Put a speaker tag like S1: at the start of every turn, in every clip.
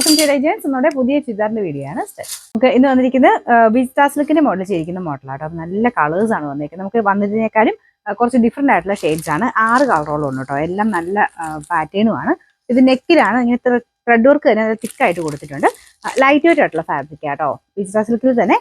S1: Welcome to ഡിജൈൻസ്. നമ്മുടെ പുതിയ ചുരിദാറിന്റെ video ആണ്. നമുക്ക് ഇന്ന് വന്നിരിക്കുന്നത് വിസ്റ്റാ സിൽക്കിന്റെ മോഡൽ ചെയ്തിരിക്കുന്ന മോഡലാട്ടോ. അത് നല്ല കളേഴ്സ് ആണ് വന്നിരിക്കുന്നത്. നമുക്ക് വന്നതിനേക്കാളും കുറച്ച് ഡിഫറെന്റ് ആയിട്ടുള്ള ഷെയ്ഡ്സ് ആണ്. 6 കളറോളം ഉണ്ട് കേട്ടോ. എല്ലാം നല്ല പാറ്റേണും ആണ്. ഇത് നെക്കിലാണ് ഇങ്ങനത്തെ ത്രെഡ് വർക്ക് തന്നെ തിക്കായിട്ട് കൊടുത്തിട്ടുണ്ട്. ലൈറ്റ് വെയിറ്റ് ആയിട്ടുള്ള ഫാബ്രിക് ആട്ടോ. വിസ്റ്റാ സിൽക്കിൽ തന്നെ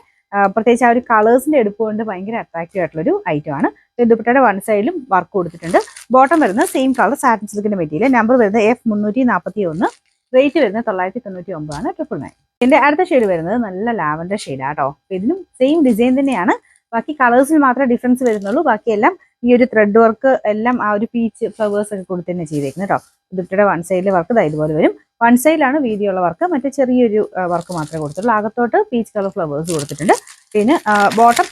S1: പ്രത്യേകിച്ച് ആ ഒരു കളേഴ്സിന്റെ എടുപ്പ് കൊണ്ട് ഭയങ്കര അട്രാക്റ്റീവ് ആയിട്ടുള്ള ഒരു ഐറ്റം ആണ്. ദുപ്പട്ടയുടെ വൺ സൈഡിലും വർക്ക് കൊടുത്തിട്ടുണ്ട്. ബോട്ടം വരുന്നത് സെയിം കളർ സാറ്റിൻ സിൽക്കിന്റെ മെറ്റീരിയൽ. നമ്പർ വരുന്നത് F341. റേറ്റ് വരുന്നത് 999 ആണ്. 999. ഇതിന്റെ അടുത്ത ഷെയ്ഡ് വരുന്നത് നല്ല ലാവൻഡർ ഷെയ്ഡ് ആട്ടോ. ഇതിനും സെയിം ഡിസൈൻ തന്നെയാണ്. ബാക്കി കളേഴ്സിൽ മാത്രമേ ഡിഫറൻസ് വരുന്നുള്ളൂ. ബാക്കിയെല്ലാം ഈ ഒരു ത്രെഡ് വർക്ക് എല്ലാം ആ ഒരു പീച്ച് ഫ്ലവേഴ്സ് ഒക്കെ കൊടുത്ത് തന്നെ ചെയ്തേക്കുന്നത് കേട്ടോ. ദുപ്പട്ടയുടെ വൺ സൈഡിലെ വർക്ക് ഇതുപോലെ വരും. വൺ സൈഡിലാണ് വീതിയുള്ള വർക്ക്, മറ്റേ ചെറിയൊരു വർക്ക് മാത്രമേ കൊടുത്തുള്ളൂ. അകത്തോട്ട് പീച്ച് കളർ ഫ്ലവേഴ്സ് കൊടുത്തിട്ടുണ്ട്. പിന്നെ ബോട്ടം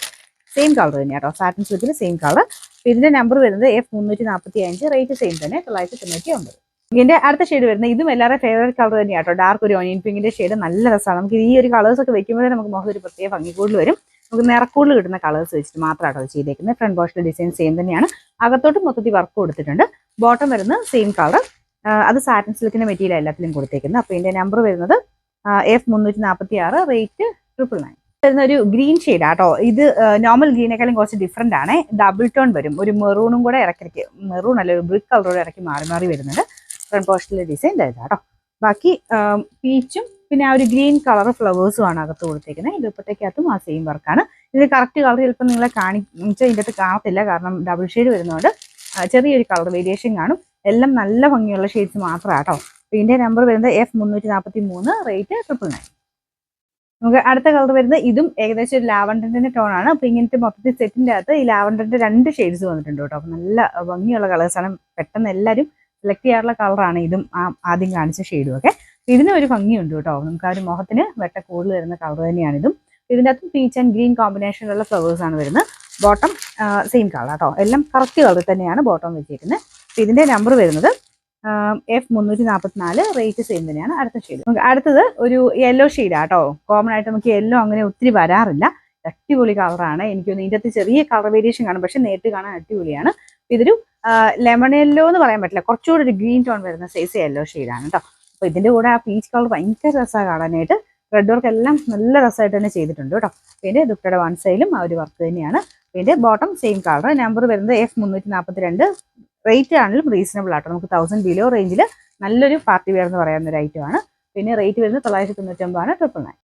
S1: സെയിം കളർ തന്നെയാണ് കേട്ടോ. സാറ്റിൻ സിൽക്കിൽ സെയിം കളർ. ഇതിന്റെ നമ്പർ വരുന്നത് F345. റേറ്റ് സെയിം തന്നെ 999. ഇതിന്റെ അടുത്ത ഷെയ്ഡ് വരുന്നത് ഇതും എല്ലാവരുടെ ഫേവറേറ്റ് കളർ തന്നെയാണ് കേട്ടോ. ഡാർക്ക് ഒരു ഓനിയൻ പിങ്കിന്റെ ഷെയ്ഡ് നല്ല രസമാണ്. നമുക്ക് ഈ ഒരു കളേഴ്സ് ഒക്കെ വെക്കുമ്പോൾ നമുക്ക് മുഖത്ത് ഒരു പ്രത്യേക ഭംഗി കൂടുതൽ വരും. നമുക്ക് നിറക്കൂടുതൽ കിട്ടുന്ന കളേഴ്സ് വെച്ചിട്ട് മാത്രമാട്ടോ അത് ചെയ്തേക്കുന്നത്. ഫ്രണ്ട് പോർഷനിലെ ഡിസൈൻ സെയിം തന്നെയാണ്. അകത്തോട്ട് മൊത്തത്തിൽ വർക്ക് കൊടുത്തിട്ടുണ്ട്. ബോട്ടം വരുന്നത് സെയിം കളർ. അത് സാറ്റിൻ സിൽക്കിന്റെ മെറ്റീരിയൽ എല്ലാത്തിലും കൊടുത്തേക്കുന്നത്. അപ്പോൾ ഇതിന്റെ നമ്പർ വരുന്നത് F346. റേറ്റ് 999. വരുന്ന ഒരു ഗ്രീൻ ഷെയ്ഡ് ആട്ടോ. ഇത് നോർമൽ ഗ്രീനേക്കാളും കുറച്ച് ഡിഫറെന്റ് ആണ്. ഡബിൾ ടോൺ വരും. ഒരു മെറൂണും കൂടെ ഇടയ്ക്കിടയ്ക്ക്, മെറൂൺ അല്ല ഒരു ബ്രിക്ക് കളറോടെ ഇടയ്ക്ക് മാറി മാറി വരുന്നുണ്ട്. ഫ്രണ്ട് പോർഷനിലെ ഡിസൈൻ ഇതാട്ടോ. ബാക്കി പീച്ചും പിന്നെ ആ ഒരു ഗ്രീൻ കളർ ഫ്ലവേഴ്സും ആണ് അകത്ത് കൊടുത്തേക്കുന്നത്. ദുപ്പട്ടയ്ക്കകത്തും ആ സെയിം വർക്കാണ്. ഇതിന് കറക്റ്റ് കളർ ചിലപ്പോൾ നിങ്ങളെ കാണിച്ചാൽ ഇതിൻ്റെ അകത്ത് കാണത്തില്ല, കാരണം ഡബിൾ ഷെയ്ഡ് വരുന്നതുകൊണ്ട് ചെറിയൊരു കളർ വേരിയേഷൻ കാണും. എല്ലാം നല്ല ഭംഗിയുള്ള ഷെയ്ഡ്സ് മാത്രമാട്ടോ. ഇതിന്റെ നമ്പർ വരുന്നത് F343. റേറ്റ് 999. നമുക്ക് അടുത്ത കളർ വരുന്നത് ഇതും ഏകദേശം ഒരു ലാവൻഡറിന്റെ ടോൺ ആണ്. അപ്പൊ ഇങ്ങനത്തെ മൊത്തത്തിൽ സെറ്റിന്റെ അകത്ത് ഈ ലാവൻഡറിന്റെ 2 ഷെയ്ഡ്സ് വന്നിട്ടുണ്ട് കേട്ടോ. അപ്പൊ നല്ല ഭംഗിയുള്ള കളേഴ്സാണ്. പെട്ടെന്ന് എല്ലാവരും സെലക്ട് ചെയ്യാറുള്ള കളറാണ് ഇതും ആദ്യം കാണിച്ച ഷെയ്ഡും ഒക്കെ. ഇതിനും ഒരു ഭംഗിയുണ്ട് കേട്ടോ. നമുക്ക് ആ ഒരു മുഖത്തിന് വെട്ട കൂടുതൽ വരുന്ന കളർ തന്നെയാണ് ഇതും. ഇതിൻ്റെ അകത്തും പീച്ച് ആൻഡ് ഗ്രീൻ കോമ്പിനേഷനിലുള്ള ഫ്ലവേഴ്സ് ആണ് വരുന്നത്. ബോട്ടം സെയിം കളർ കേട്ടോ. എല്ലാം കറക്റ്റ് കളർ തന്നെയാണ് ബോട്ടം വെച്ചേക്കുന്നത്. ഇതിന്റെ നമ്പർ വരുന്നത് F344. റേറ്റ് സെയിം തന്നെയാണ്. അടുത്ത ഷെയ്ഡ് നമുക്ക് അടുത്തത് ഒരു യെല്ലോ ഷെയ്ഡ് ആട്ടോ. കോമൺ ആയിട്ട് നമുക്ക് യെല്ലോ അങ്ങനെ ഒത്തിരി വരാറില്ല. അടിപൊളി കളറാണ്. എനിക്കൊന്ന് ഇതിൻ്റെ അകത്ത് ചെറിയ കളർ വേരിയേഷൻ കാണും, പക്ഷെ നേരിട്ട് കാണാൻ അടിപൊളിയാണ്. ഇതൊരു ലെമൺ യെല്ലോ എന്ന് പറയാൻ പറ്റില്ല, കുറച്ചുകൂടി ഒരു ഗ്രീൻ ടോൺ വരുന്ന സൈസ് യെല്ലോ ഷെയ്ഡാണ് കേട്ടോ. അപ്പൊ ഇതിന്റെ കൂടെ ആ പീച്ച് കളർ ഭയങ്കര രസമാണ് കാണാനായിട്ട്. റെഡ് വർക്ക് എല്ലാം നല്ല രസമായിട്ട് തന്നെ ചെയ്തിട്ടുണ്ട് കേട്ടോ. പിന്നെ ദുപ്പട്ടയുടെ വൺ സൈഡിലും ആ ഒരു വർക്ക് തന്നെയാണ്. പിന്നെ ബോട്ടം സെയിം കളർ. നമ്പർ വരുന്നത് F342. റേറ്റ് ആണെങ്കിലും റീസണബിൾ ആട്ടോ. നമുക്ക് 1000 ബിലോ റേഞ്ചിൽ നല്ലൊരു പാർട്ടി വെയർ എന്ന് പറയാവുന്ന ഒരു ഐറ്റം ആണ്. പിന്നെ റേറ്റ് വരുന്നത് 999 ആണ്. 999.